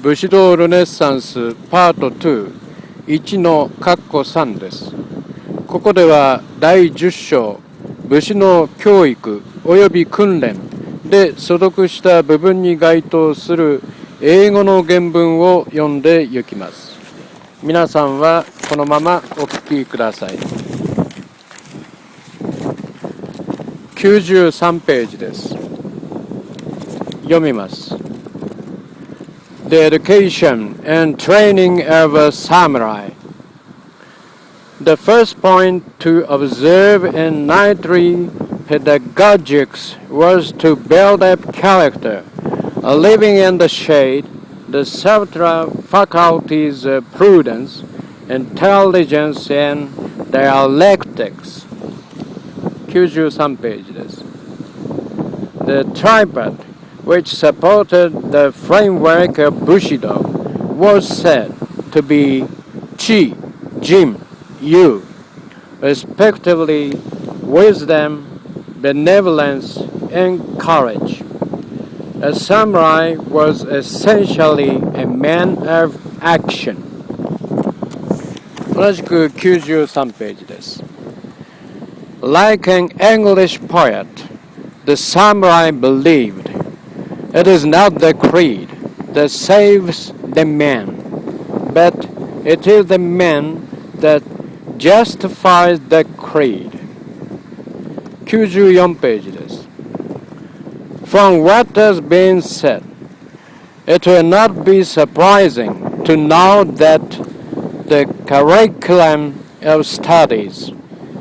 武士道ルネサンスPartⅡ 1の3です。ここでは第10章武士の教育および訓練で所読した部分に該当する英語の原文を読んでいきます。皆さんはこのままお聞きください。93ページです。読みます。The education and training of a samurai. The first point to observe in knightly pedagogics was to build up character, living in the shade, the subtler faculties of prudence, intelligence, and dialectics. 93ページです。The tripod which supported the framework of Bushido was said to be Chi, Jim, Yu, respectively wisdom, benevolence, and courage. A samurai was essentially a man of action. 同じく93ページです。Like an English poet, the samurai believed, it is not the creed that saves the man, but it is the man that justifies the creed. 94ページです。From what has been said, it will not be surprising to know that the curriculum of studies,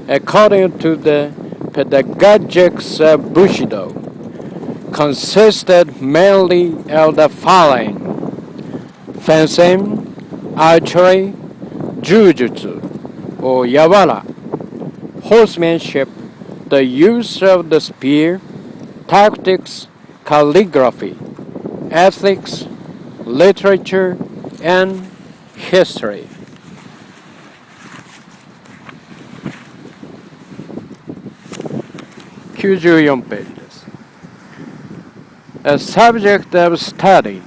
according to the pedagogics of Bushido, consisted mainly of the following: fencing, archery, jujutsu, or yawara, horsemanship, the use of the spear, tactics, calligraphy, ethics, literature, and history. 94ページです。A subject of study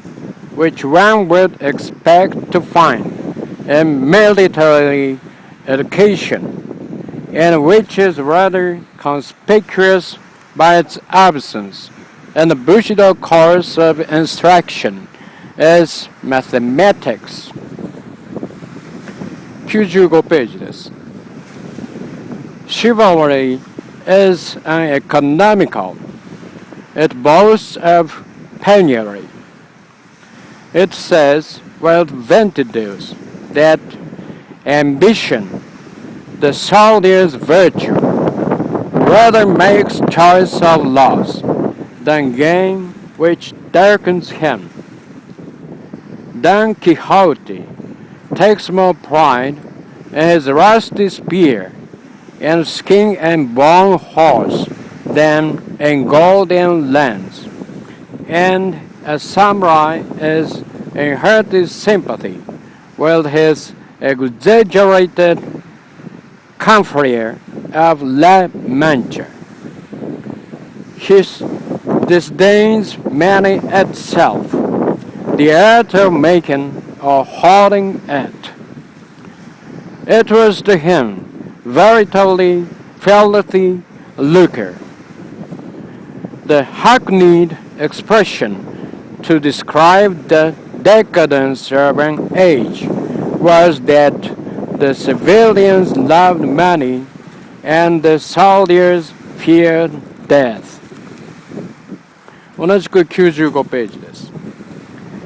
which one would expect to find in military education, and which is rather conspicuous by its absence in the Bushido course of instruction, is mathematics. 95ページです。Chivalry is uneconomical. It boasts of penury. It says with Ventidius that ambition, the soldier's virtue, rather makes choice of loss than gain which darkens him. Don Quixote takes more pride in his rusty spear and skin and bone horse than in gold and lands, and a samurai is in hearty sympathy with his exaggerated confreer of La Mancha. His disdains many itself, the art of making or holding it. It was to him veritably filthy lucre. The hackneyed expression to describe the decadence of an age was that the civilians loved money and the soldiers feared death. 同じく95ページです。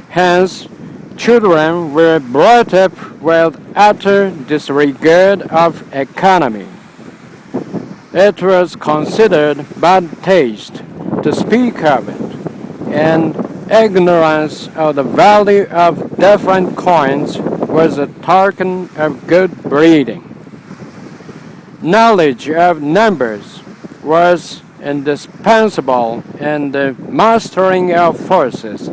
Hence, children were brought up with utter disregard of economy. It was considered bad taste to speak of it, and ignorance of the value of different coins was a token of good breeding. Knowledge of numbers was indispensable in the mastering of forces,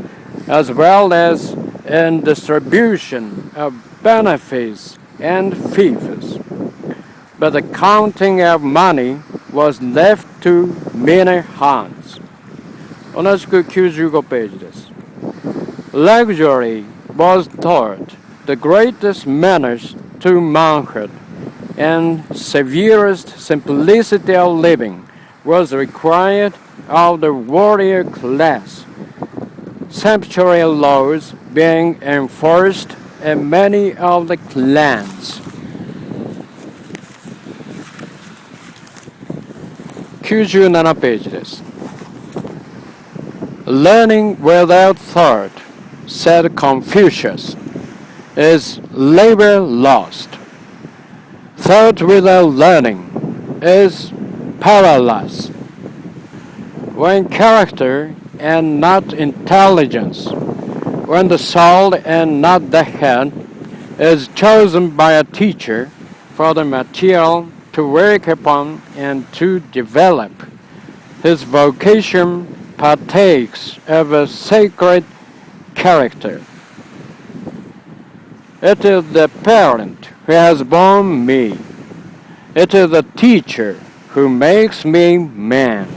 as well as in distribution of benefits and fiefs. But the counting of money was left to meaner hands. 同じく95ページです。Luxury was taught the greatest manners to manhood, and severest simplicity of living was required of the warrior class, sumptuary laws being enforced in many of the clans. 97ページです。Learning without thought, said Confucius, is labor lost. Thought without learning is powerless. When character and not intelligence, when the soul and not the head is chosen by a teacher for the material to work upon and to develop, his vocation partakes of a sacred character. It is the parent who has born me. It is the teacher who makes me man.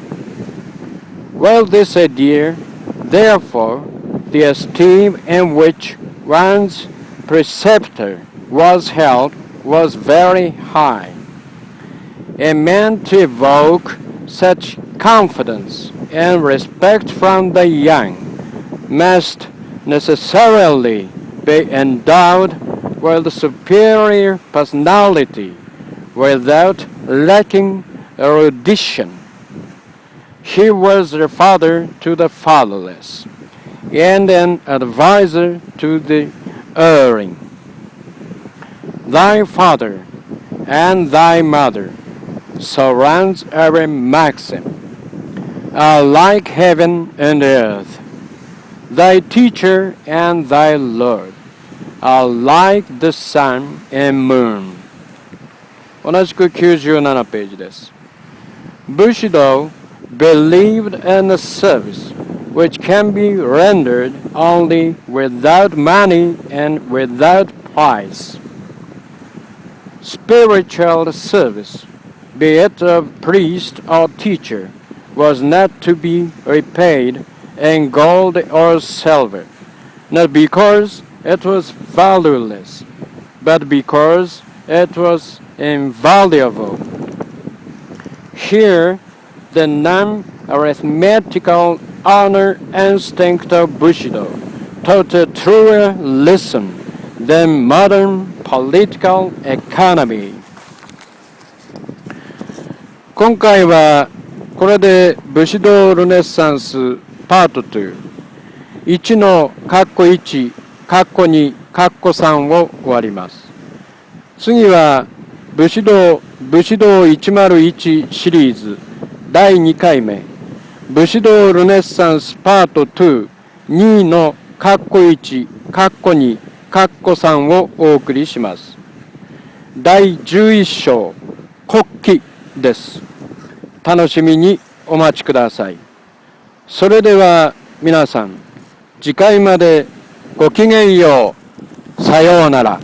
Well, this idea, therefore, the esteem in which one's preceptor was held was very high. A man to evoke such confidence and respect from the young must necessarily be endowed with superior personality without lacking erudition. He was a father to the fatherless and an advisor to the erring. Thy father and thy mother, surrounds our maxim, are like heaven and earth. Thy teacher and thy Lord are like the sun and moon. 同じく97ページです。Bushido believed in a service which can be rendered only without money and without price. Spiritual service, be it of priest or teacher, was not to be repaid in gold or silver, not because it was valueless, but because it was invaluable. Here, the non-arithmetical honor instinct of Bushido taught a truer lesson than modern political economy. 今回はこれで武士道ルネサンスパート2、1の括弧1、括弧2、括弧3を終わります。次は武士道101シリーズ第2回目、武士道ルネサンスパート2、2の括弧1、括弧2、括弧3をお送りします。第11章、国旗です。楽しみにお待ちください。それでは皆さん、次回までごきげんよう。さようなら。